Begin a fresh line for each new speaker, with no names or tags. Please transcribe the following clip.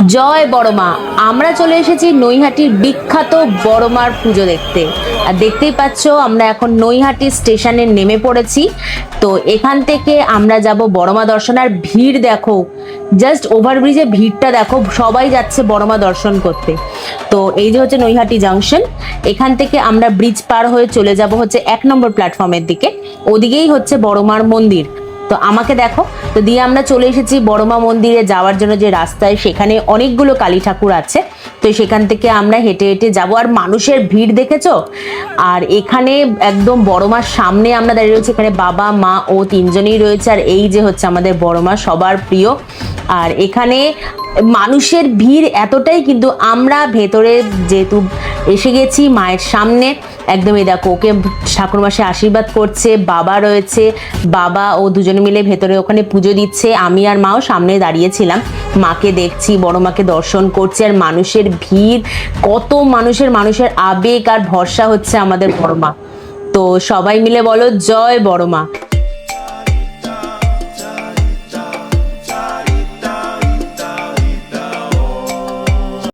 জয় বড়মা। আমরা চলে এসেছি নৈহাটির বিখ্যাত বড়মার পুজো দেখতে। আর দেখতেই পাচ্ছ আমরা এখন নৈহাটি স্টেশনে নেমে পড়েছি। তো এখান থেকে আমরা যাব বড়মা দর্শন। আর ভিড় দেখো, জাস্ট ওভারব্রিজে ভিড়টা দেখো, সবাই যাচ্ছে বড়মা দর্শন করতে। তো এই যে হচ্ছে নৈহাটি জাংশন, এখান থেকে আমরা ব্রিজ পার হয়ে চলে যাব হচ্ছে 1 নম্বর প্ল্যাটফর্মের দিকে। ওদিকেই হচ্ছে বড়মার মন্দির। তো আমাকে দেখো, তো দিয়ে আমরা চলে এসেছি বড়মা মন্দিরে যাওয়ার জন্য। যে রাস্তায় সেখানে অনেকগুলো কালী ঠাকুর আছে, তো সেখান থেকে আমরা হেঁটে হেঁটে যাবো। আর মানুষের ভিড় দেখেছো? আর এখানে একদম বড়মার সামনে আমরা দাঁড়িয়ে রয়েছি। এখানে বাবা মা ও তিনজনেই রয়েছে। আর এই যে হচ্ছে আমাদের বড়মা, সবার প্রিয়। আর এখানে মানুষের ভিড় এতটাই, কিন্তু আমরা ভেতরে যেহেতু এসে গেছি মায়ের সামনে, একদমই দেখো ওকে ঠাকুরমশাই আশীর্বাদ করছে, বাবা রয়েছে, বাবা ও দুজনে মিলে ভেতরে ওখানে পুজো দিচ্ছে। আমি আর মাও সামনে দাঁড়িয়েছিলাম, মাকে দেখছি, বড় মাকে দর্শন করছি। আর মানুষের ভিড়, কত মানুষের আবেগ আর ভরসা হচ্ছে আমাদের বড় মা। তো সবাই মিলে বলো জয় বড় মা।